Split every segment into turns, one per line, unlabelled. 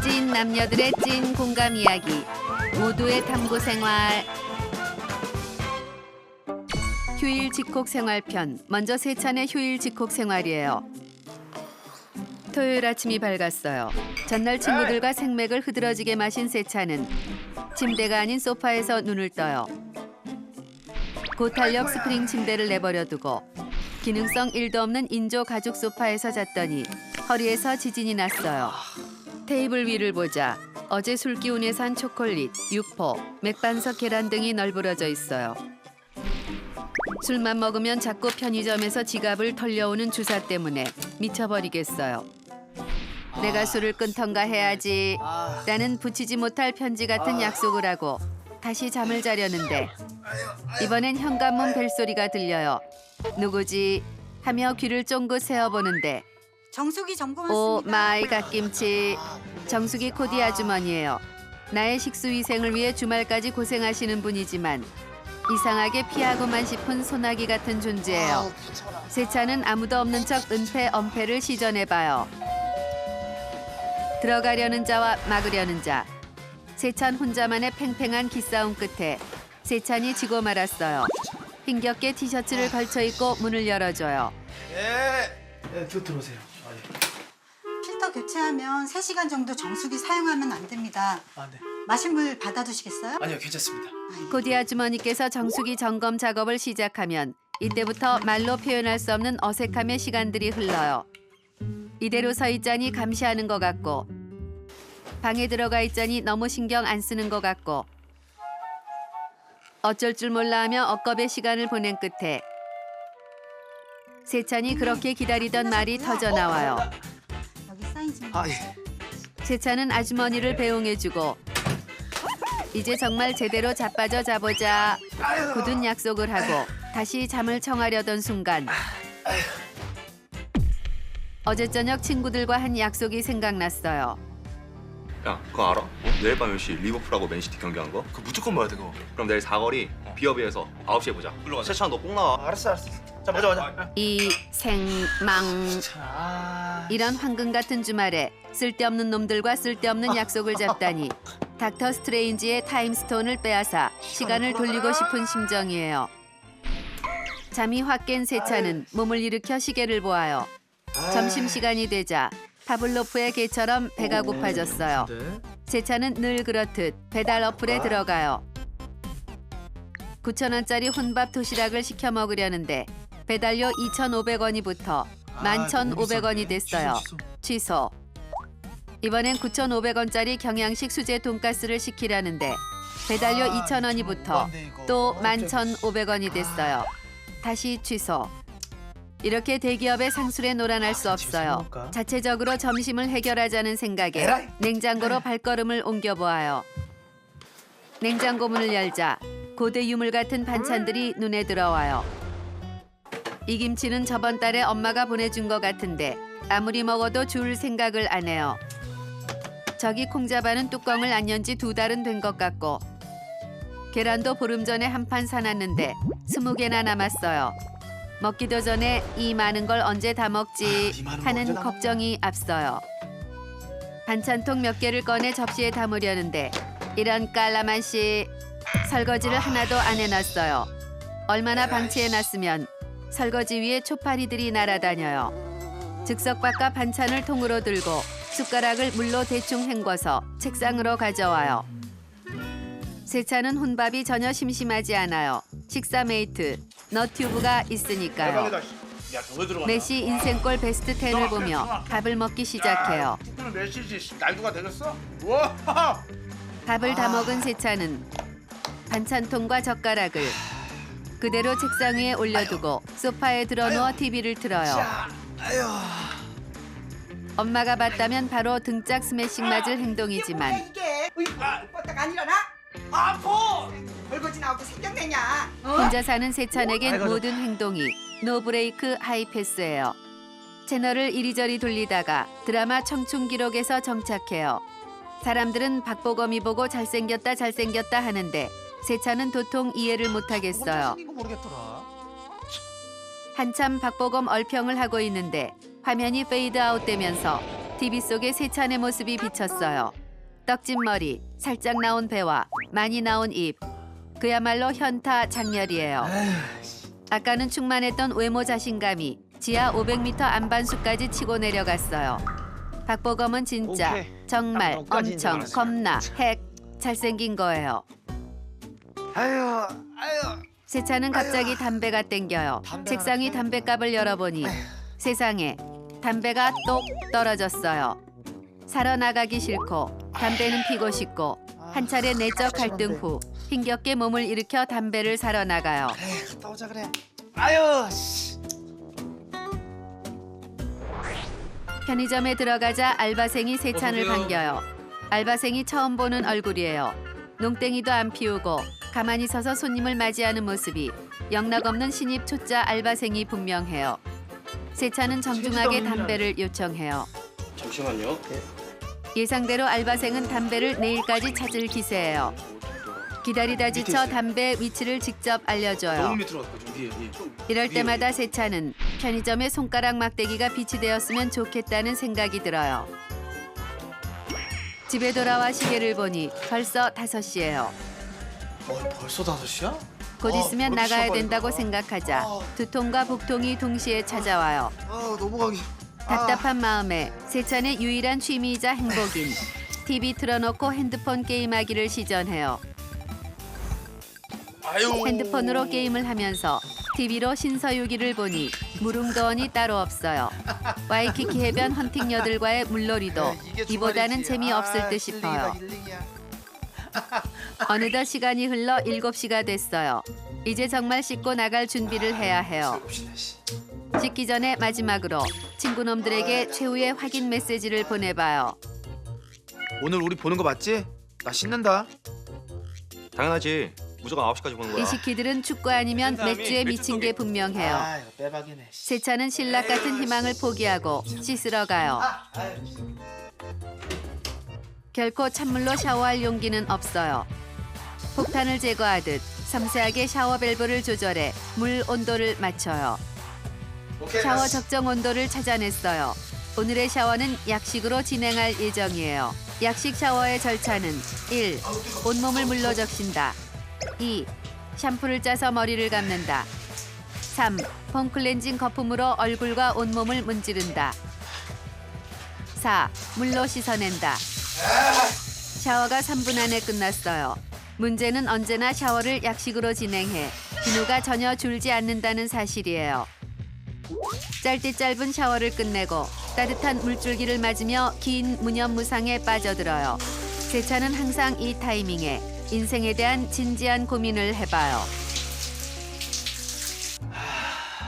찐 남녀들의 찐 공감 이야기. 모두의 탐구 생활. 휴일 집콕 생활편. 먼저 세찬의 휴일 집콕 생활이에요. 토요일 아침이 밝았어요. 전날 친구들과 생맥을 흐드러지게 마신 세찬은 침대가 아닌 소파에서 눈을 떠요. 고탄력 스프링 침대를 내버려 두고 기능성 1도 없는 인조 가죽 소파에서 잤더니 허리에서 지진이 났어요. 테이블 위를 보자 어제 술 기운에 산 초콜릿, 육포, 맥반석 계란 등이 널브러져 있어요. 술만 먹으면 자꾸 편의점에서 지갑을 털려오는 주사 때문에 미쳐버리겠어요. 내가 술을 끊던가 해야지 라는 붙이지 못할 편지 같은 약속을 하고 다시 잠을 자려는데 이번엔 현관문 벨소리가 들려요. 누구지? 하며 귀를 쫑긋 세어보는데
정수기 점검
오
왔습니다.
마이 갓김치. 정수기 코디 아주머니예요. 나의 식수위생을 위해 주말까지 고생하시는 분이지만 이상하게 피하고만 싶은 소나기 같은 존재예요. 세찬은 아무도 없는 척 은폐 엄폐를 시전해봐요. 들어가려는 자와 막으려는 자. 세찬 혼자만의 팽팽한 기싸움 끝에 세찬이 지고 말았어요. 힘겹게 티셔츠를 걸쳐 입고 문을 열어줘요.
네, 들어오세요.
필터 교체하면 3시간 정도 정수기 사용하면 안 됩니다.
네.
마실 물 받아두시겠어요?
아니요, 괜찮습니다.
코디 아주머니께서 정수기 점검 작업을 시작하면 이때부터 말로 표현할 수 없는 어색함의 시간들이 흘러요. 이대로 서 있자니 감시하는 것 같고 방에 들어가 있자니 너무 신경 안 쓰는 것 같고 어쩔 줄 몰라 하며 억겁의 시간을 보낸 끝에 세찬이 그렇게 기다리던 말이 터져 나와요.
여기 사인 좀.
예.
세찬은 아주머니를 배웅해주고 이제 정말 제대로 자빠져 자보자 굳은 약속을 하고 다시 잠을 청하려던 순간 어제 저녁 친구들과 한 약속이 생각났어요.
야, 그거 알아? 내일 밤 10시 리버풀하고 맨시티 경기한 거?
그거 무조건 봐야 돼, 그거.
그럼 내일 사거리 비어비에서 9시에 보자. 세찬 너 꼭 나와.
알았어. 자, 보자.
이 생망
자,
이런 황금 같은 주말에 쓸데없는 놈들과 쓸데없는 약속을 잡다니 닥터 스트레인지의 타임스톤을 빼앗아 시간을 돌리고 싶은 심정이에요. 잠이 확 깬 세찬은 몸을 일으켜 시계를 보아요. 점심시간이 되자 파블로프의 개처럼 배가 고파졌어요. 세찬은 늘 그렇듯 배달 어플에 들어가요. 9,000원짜리 혼밥 도시락을 시켜 먹으려는데 배달료 2,500원이 붙어 11,500원이 됐어요. 취소. 이번엔 9,500원짜리 경양식 수제 돈가스를 시키려는데 배달료 2,000원이 붙어 또 11,500원이 됐어요. 다시 취소. 이렇게 대기업의 상술에 놀아날 수 없어요. 자체적으로 점심을 해결하자는 생각에 냉장고로 발걸음을 옮겨보아요. 냉장고 문을 열자 고대 유물 같은 반찬들이 눈에 들어와요. 이 김치는 저번 달에 엄마가 보내준 것 같은데 아무리 먹어도 줄 생각을 안 해요. 저기 콩자반은 뚜껑을 안 연 지 2달은 된 것 같고 계란도 보름 전에 한 판 사놨는데 20개나 남았어요. 먹기도 전에 이 많은 걸 언제 다 먹지 하는 걱정이 앞서요. 반찬통 몇 개를 꺼내 접시에 담으려는데 이런 깔라만 씨 설거지를 하나도 안 해놨어요. 얼마나 방치해놨으면 설거지 위에 초파리들이 날아다녀요. 즉석 밥과 반찬을 통으로 들고 숟가락을 물로 대충 헹궈서 책상으로 가져와요. 세찬은 혼밥이 전혀 심심하지 않아요. 식사 메이트 너튜브가 있으니까요. 메시 인생골 베스트 10을 보며 밥을 먹기 시작해요.
메시지 날도가 되겠어? 우와!
밥을 다 먹은 세찬은 반찬통과 젓가락을 그대로 책상 위에 올려두고 소파에 들어누워 TV를 틀어요. 엄마가 봤다면 바로 등짝 스매싱 맞을 행동이지만
이게 뻗다가 안 일어나? 아파! 벌거지 나오고 생겼네냐?
혼자 사는 세찬에겐 모든 행동이 노브레이크 하이패스예요. 채널을 이리저리 돌리다가 드라마 청춘 기록에서 정착해요. 사람들은 박보검이 보고 잘생겼다 하는데 세찬은 도통 이해를 못하겠어요. 한참 박보검 얼평을 하고 있는데 화면이 페이드 아웃되면서 TV 속에 세찬의 모습이 비쳤어요. 떡진 머리, 살짝 나온 배와 많이 나온 입. 그야말로 현타 장렬이에요. 아까는 충만했던 외모 자신감이 지하 500m 안반수까지 치고 내려갔어요. 박보검은 진짜
오케이.
정말
딱 너까지
엄청
인정하지.
겁나 핵 잘생긴 거예요.
아유.
세찬은 갑자기 담배가 땡겨요.
담배
책상 위
하나
담배값을 열어보니 세상에 담배가 똑 떨어졌어요. 사러 나가기 싫고 담배는 피고 싶고 한 차례 내적 갈등 후 힘겹게 몸을 일으켜 담배를 사러 나가요.
에이, 갔다 오자 그래. 아유. 씨.
편의점에 들어가자 알바생이 세찬을 반겨요. 알바생이 처음 보는 얼굴이에요. 농땡이도 안 피우고 가만히 서서 손님을 맞이하는 모습이 영락없는 신입 초짜 알바생이 분명해요. 세찬은 정중하게 담배를 요청해요.
잠시만요.
예상대로 알바생은 담배를 내일까지 찾을 기세예요. 기다리다 지쳐 담배 위치를 직접 알려줘요.
너무 밑으로 갔고 좀 위에.
이럴 때마다 세찬은 편의점에 손가락 막대기가 비치되었으면 좋겠다는 생각이 들어요. 집에 돌아와 시계를 보니 벌써 5시예요.
벌써 5시야?
곧 있으면
그렇게
나가야
시간
된다고
빨리 가.
생각하자 두통과 복통이 동시에 찾아와요.
넘어가기.
답답한 마음에 세찬의 유일한 취미이자 행복인 TV 틀어놓고 핸드폰 게임하기를 시전해요.
아유.
핸드폰으로 게임을 하면서 TV로 신서유기를 보니 무릉도원이 따로 없어요. 와이키키 해변 헌팅녀들과의 물놀이도 이보다는 재미없을 듯 싶어요. 어느덧 시간이 흘러 7시가 됐어요. 이제 정말 씻고 나갈 준비를 해야 해요. 씻기 전에 마지막으로 친구놈들에게 최후의 확인 메시지를 보내봐요.
오늘 우리 보는 거 맞지? 나 씻는다.
당연하지. 무조건 9시까지 보는 거야.
이 시키들은 축구 아니면 맥주에 미친 게 분명해요.
아, 이거 빼박이네.
세찬은 신락 같은 희망을 포기하고 씻으러 가요. 결코 찬물로 샤워할 용기는 없어요. 폭탄을 제거하듯 섬세하게 샤워 밸브를 조절해 물 온도를 맞춰요. 샤워 적정 온도를 찾아냈어요. 오늘의 샤워는 약식으로 진행할 예정이에요. 약식 샤워의 절차는 1. 온몸을 물로 적신다. 2. 샴푸를 짜서 머리를 감는다. 3. 폼클렌징 거품으로 얼굴과 온몸을 문지른다. 4. 물로 씻어낸다. 샤워가 3분 안에 끝났어요. 문제는 언제나 샤워를 약식으로 진행해 비누가 전혀 줄지 않는다는 사실이에요. 짧디 짧은 샤워를 끝내고 따뜻한 물줄기를 맞으며 긴 무념무상에 빠져들어요. 세찬은 항상 이 타이밍에 인생에 대한 진지한 고민을 해봐요.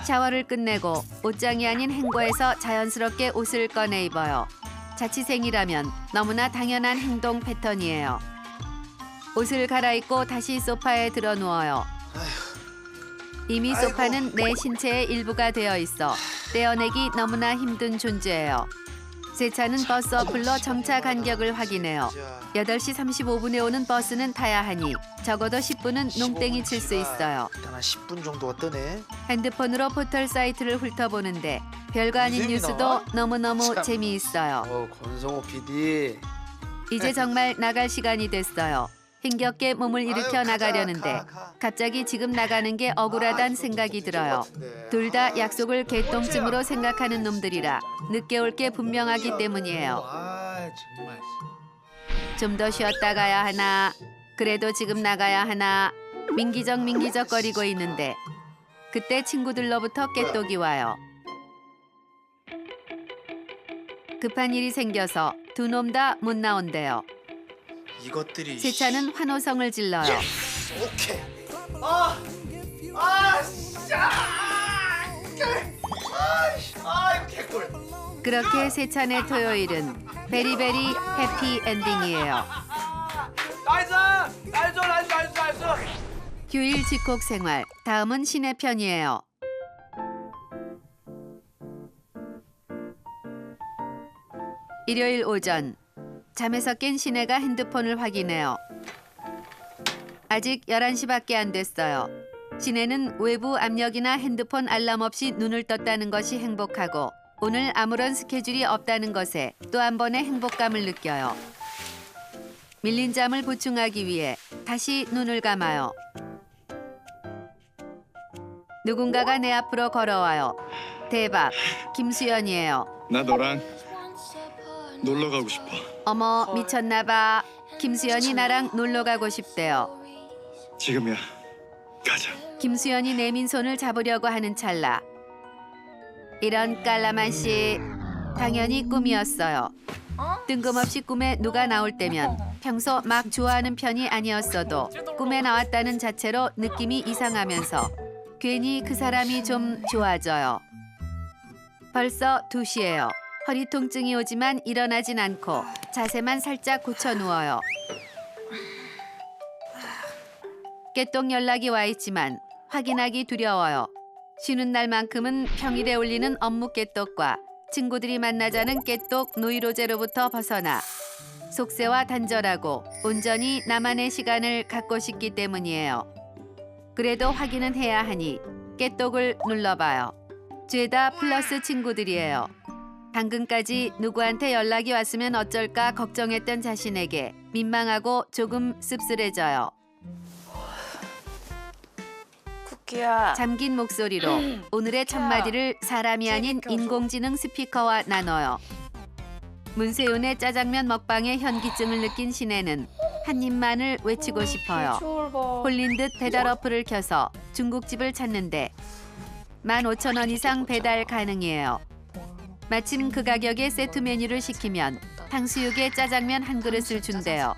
샤워를 끝내고 옷장이 아닌 행거에서 자연스럽게 옷을 꺼내 입어요. 자취생이라면 너무나 당연한 행동 패턴이에요. 옷을 갈아입고 다시 소파에 들어 누워요. 이미 소파는 내 신체의 일부가 되어 있어 떼어내기 너무나 힘든 존재예요. 세찬은 버스 어플로 정차 간격을 확인해요. 8시 35분에 오는 버스는 타야 하니 적어도 10분은 농땡이 칠 수 있어요.
일단 한 10분 정도가 뜨네.
핸드폰으로 포털 사이트를 훑어보는데 별거 아닌
유행이
뉴스도
나와?
너무너무
참.
재미있어요.
권성호 PD.
이제 정말 나갈 시간이 됐어요. 힘겹게 몸을 일으켜
아유, 가자,
나가려는데
가.
갑자기 지금 나가는 게 억울하단 생각이 들어요. 둘 다 약속을 개똥찜으로 생각하는 놈들이라 늦게 올 게 분명하기 때문이에요.
아, 정말.
좀 더 쉬었다 가야 하나. 그래도 지금 나가야 하나. 민기적거리고 있는데 그때 친구들로부터 깨똑이 와요. 급한 일이 생겨서 두 놈 다 못 나온대요.
이것들이.
세찬은 환호성을 질러요.
오케이. 이거 개꿀.
그렇게 세찬의 토요일은 베리베리 해피 엔딩이에요.
나이스.
휴일 집콕 생활. 다음은 신의 편이에요. 일요일 오전. 잠에서 깬 신혜가 핸드폰을 확인해요. 아직 11시밖에 안 됐어요. 신혜는 외부 압력이나 핸드폰 알람 없이 눈을 떴다는 것이 행복하고 오늘 아무런 스케줄이 없다는 것에 또 한 번의 행복감을 느껴요. 밀린 잠을 보충하기 위해 다시 눈을 감아요. 누군가가 내 앞으로 걸어와요. 대박, 김수연이에요.
나 너랑 놀러 가고 싶어.
어머, 미쳤나 봐. 김수연이 나랑 놀러 가고 싶대요.
지금이야. 가자.
김수연이 내민 손을 잡으려고 하는 찰나. 이런 깔라만 씨, 당연히 꿈이었어요. 뜬금없이 꿈에 누가 나올 때면 평소 막 좋아하는 편이 아니었어도 꿈에 나왔다는 자체로 느낌이 이상하면서 괜히 그 사람이 좀 좋아져요. 벌써 2시예요. 허리 통증이 오지만 일어나진 않고 자세만 살짝 고쳐 누워요. 깨똑 연락이 와 있지만 확인하기 두려워요. 쉬는 날만큼은 평일에 올리는 업무 깨똑과 친구들이 만나자는 깨똑 노이로제로부터 벗어나 속세와 단절하고 온전히 나만의 시간을 갖고 싶기 때문이에요. 그래도 확인은 해야 하니 깨똑을 눌러봐요. 죄다 플러스 친구들이에요. 방금까지 누구한테 연락이 왔으면 어쩔까 걱정했던 자신에게 민망하고 조금 씁쓸해져요.
쿠키야.
잠긴 목소리로 오늘의 첫마디를 사람이 아닌 인공지능 스피커와 나눠요. 문세윤의 짜장면 먹방의 현기증을 느낀 신혜는 한 입만을 외치고 싶어요. 홀린 듯 배달 어플을 켜서 중국집을 찾는데 15,000원 이상 배달 가능이에요. 마침 그 가격에 세트 메뉴를 시키면 탕수육에 짜장면 한 그릇을 준대요.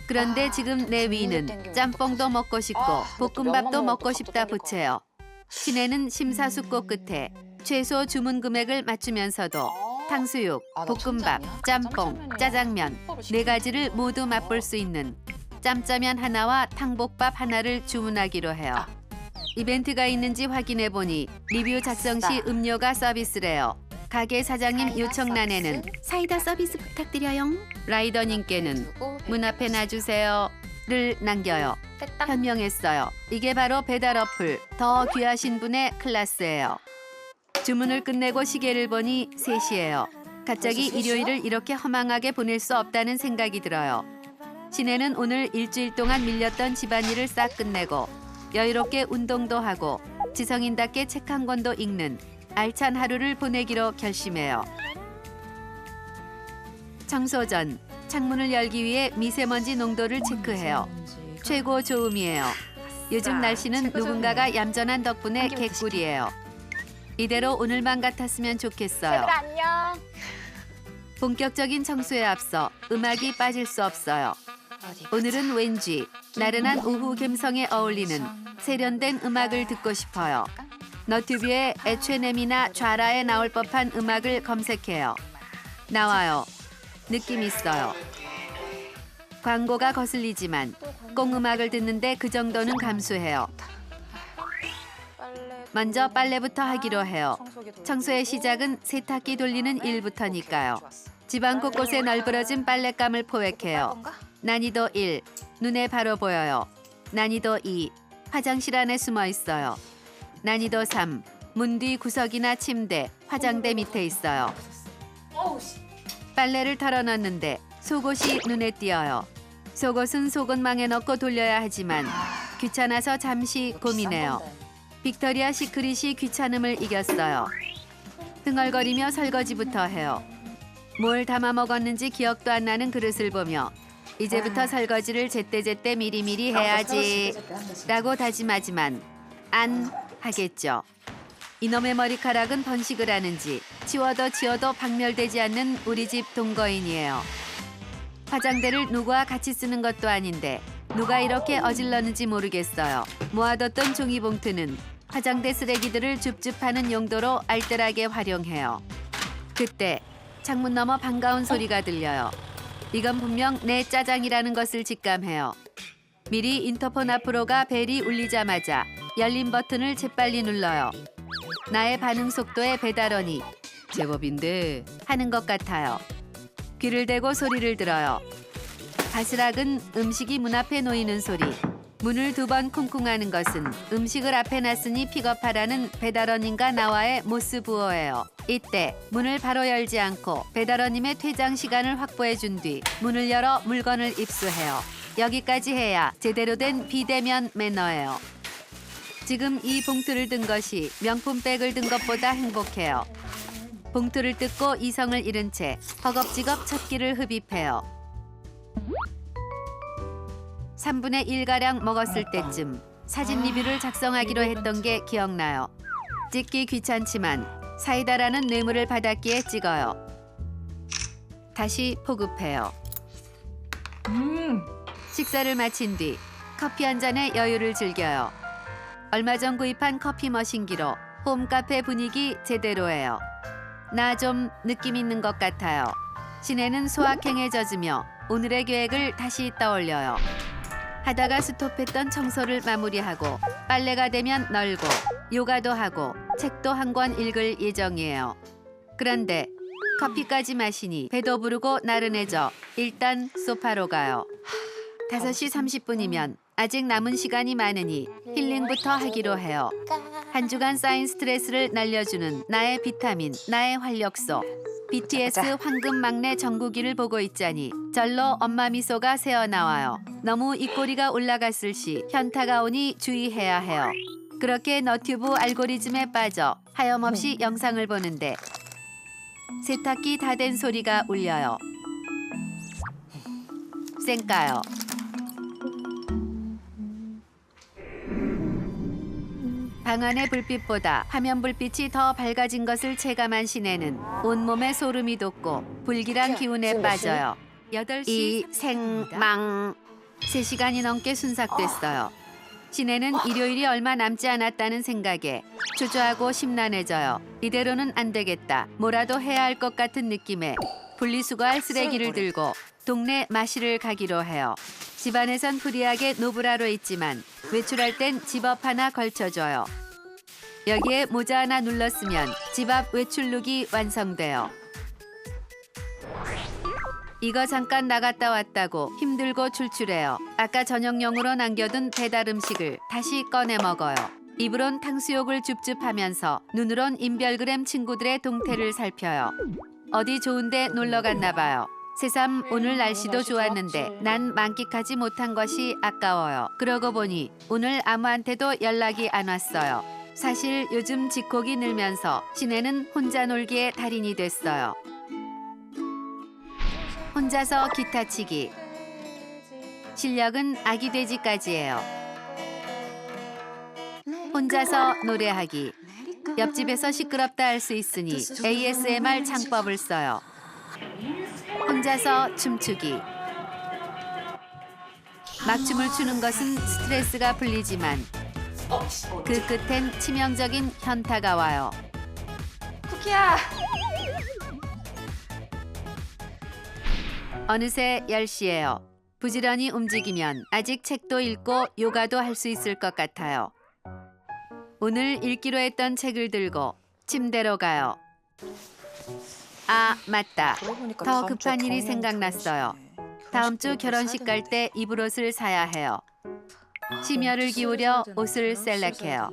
그런데 지금 내 위는 짬뽕도 먹고 싶고 볶음밥도 먹고 싶다 부채요. 신혜는 심사숙고 끝에 최소 주문 금액을 맞추면서도 탕수육, 볶음밥, 짬뽕, 짜장면 4가지를 모두 맛볼 수 있는 짬짜면 하나와 탕복밥 하나를 주문하기로 해요. 이벤트가 있는지 확인해 보니 리뷰 작성 시 음료가 서비스래요. 가게 사장님 요청란에는 사이다 서비스 부탁드려요. 라이더님께는 문 앞에 놔주세요를 남겨요. 현명했어요. 이게 바로 배달 어플 더 귀하신 분의 클래스예요. 주문을 끝내고 시계를 보니 3시예요. 갑자기 일요일을 이렇게 허망하게 보낼 수 없다는 생각이 들어요. 신혜는 오늘 일주일 동안 밀렸던 집안일을 싹 끝내고 여유롭게 운동도 하고 지성인답게 책 한 권도 읽는 알찬 하루를 보내기로 결심해요. 청소 전 창문을 열기 위해 미세먼지 농도를 체크해요. 최고 좋음이에요. 요즘 날씨는 누군가가 얌전한 덕분에 개꿀이에요. 이대로 오늘만 같았으면 좋겠어요.
안녕.
본격적인 청소에 앞서 음악이 빠질 수 없어요. 오늘은 왠지 나른한 오후 감성에 어울리는 세련된 음악을 듣고 싶어요. 너튜브에 H&M이나 좌라에 나올 법한 음악을 검색해요. 나와요. 느낌 있어요. 광고가 거슬리지만 꽁음악을 듣는데 그 정도는 감수해요. 먼저 빨래부터 하기로 해요. 청소의 시작은 세탁기 돌리는 일부터니까요. 집안 곳곳에 널브러진 빨랫감을 포획해요. 난이도 1, 눈에 바로 보여요. 난이도 2, 화장실 안에 숨어 있어요. 난이도 3, 문 뒤 구석이나 침대, 화장대 밑에 있어요. 빨래를 털어넣는데 속옷이 눈에 띄어요. 속옷은 속옷망에 넣고 돌려야 하지만 귀찮아서 잠시 고민해요. 빅토리아 시크릿이 귀찮음을 이겼어요. 흥얼거리며 설거지부터 해요. 뭘 담아 먹었는지 기억도 안 나는 그릇을 보며 이제부터 설거지를 제때제때 미리미리 해야지 라고 다짐하지만 안 하겠죠. 이놈의 머리카락은 번식을 하는지 치워도 박멸되지 않는 우리 집 동거인이에요. 화장대를 누구와 같이 쓰는 것도 아닌데 누가 이렇게 어질렀는지 모르겠어요. 모아뒀던 종이봉투는 화장대 쓰레기들을 줍줍하는 용도로 알뜰하게 활용해요. 그때 창문 너머 반가운 소리가 들려요. 이건 분명 내 짜장이라는 것을 직감해요. 미리 인터폰 앞으로 가 벨이 울리자마자 열린 버튼을 재빨리 눌러요. 나의 반응 속도에 배달원이 제법인데 하는 것 같아요. 귀를 대고 소리를 들어요. 바스락은 음식이 문 앞에 놓이는 소리. 문을 2번 쿵쿵하는 것은 음식을 앞에 놨으니 픽업하라는 배달원님과 나와의 모스부호예요. 이때 문을 바로 열지 않고 배달원님의 퇴장 시간을 확보해 준 뒤 문을 열어 물건을 입수해요. 여기까지 해야 제대로 된 비대면 매너예요. 지금 이 봉투를 든 것이 명품백을 든 것보다 행복해요. 봉투를 뜯고 이성을 잃은 채 허겁지겁 첫 끼를 흡입해요. 3분의 1가량 먹었을 때쯤 사진 리뷰를 작성하기로 했던 게 기억나요. 찍기 귀찮지만 사이다라는 뇌물을 받았기에 찍어요. 다시 포급해요. 식사를 마친 뒤 커피 한 잔에 여유를 즐겨요. 얼마 전 구입한 커피 머신기로 홈카페 분위기 제대로예요. 나 좀 느낌 있는 것 같아요. 시내는 소확행에 젖으며 오늘의 계획을 다시 떠올려요. 하다가 스톱했던 청소를 마무리하고 빨래가 되면 널고 요가도 하고 책도 한 권 읽을 예정이에요. 그런데 커피까지 마시니 배도 부르고 나른해져 일단 소파로 가요. 5시 30분이면 아직 남은 시간이 많으니 힐링부터 하기로 해요. 한 주간 쌓인 스트레스를 날려주는 나의 비타민, 나의 활력소. BTS 황금 막내 정국이를 보고 있자니 절로 엄마 미소가 새어나와요. 너무 입꼬리가 올라갔을 시 현타가 오니 주의해야 해요. 그렇게 너튜브 알고리즘에 빠져 하염없이 영상을 보는데 세탁기 다 된 소리가 울려요. 쌩까요. 방 안의 불빛보다 화면 불빛이 더 밝아진 것을 체감한 시내는 온몸에 소름이 돋고 불길한 기운에 빠져요. 8시 이 생망 3시간이 넘게 순삭됐어요. 시내는 일요일이 얼마 남지 않았다는 생각에 초조하고 심란해져요. 이대로는 안 되겠다. 뭐라도 해야 할 것 같은 느낌에 분리수거할 쓰레기를 들고 동네 마실을 가기로 해요. 집안에선 프리하게 노브라로 있지만 외출할 땐 집업 하나 걸쳐줘요. 여기에 모자 하나 눌렀으면 집 앞 외출룩이 완성돼요. 이거 잠깐 나갔다 왔다고 힘들고 출출해요. 아까 저녁용으로 남겨둔 배달 음식을 다시 꺼내 먹어요. 입으론 탕수육을 줍줍하면서 눈으론 인별그램 친구들의 동태를 살펴요. 어디 좋은데 놀러 갔나 봐요. 새삼 오늘 날씨도 좋았는데 난 만끽하지 못한 것이 아까워요. 그러고 보니 오늘 아무한테도 연락이 안 왔어요. 사실 요즘 집콕이 늘면서 시내는 혼자 놀기의 달인이 됐어요. 혼자서 기타 치기. 실력은 아기 돼지까지예요. 혼자서 노래하기. 옆집에서 시끄럽다 할 수 있으니 ASMR 창법을 써요. 혼자서 춤추기. 막춤을 추는 것은 스트레스가 풀리지만 그 끝엔 치명적인 현타가 와요.
쿠키야.
어느새 10시예요. 부지런히 움직이면 아직 책도 읽고 요가도 할 수 있을 것 같아요. 오늘 읽기로 했던 책을 들고 침대로 가요. 아, 맞다. 더 급한 일이 생각났어요. 다음 주 결혼식 갈 때 입을 옷을 사야 해요. 심혈을 기울여 옷을 셀렉해요.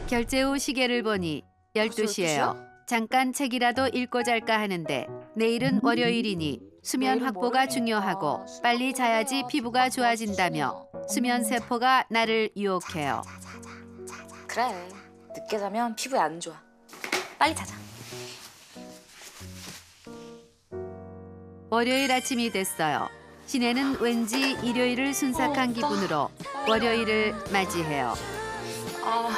결제 후 시계를 보니 12시예요. 잠깐 책이라도 읽고 잘까 하는데 내일은 월요일이니 수면 확보가 중요하고 빨리 자야지 피부가 좋아진다며 수면 세포가 나를 유혹해요.
그래. 늦게 자면 피부에 안 좋아. 빨리 자자.
월요일 아침이 됐어요. 시내는 왠지 일요일을 순삭한 기분으로 월요일을 맞이해요.
아.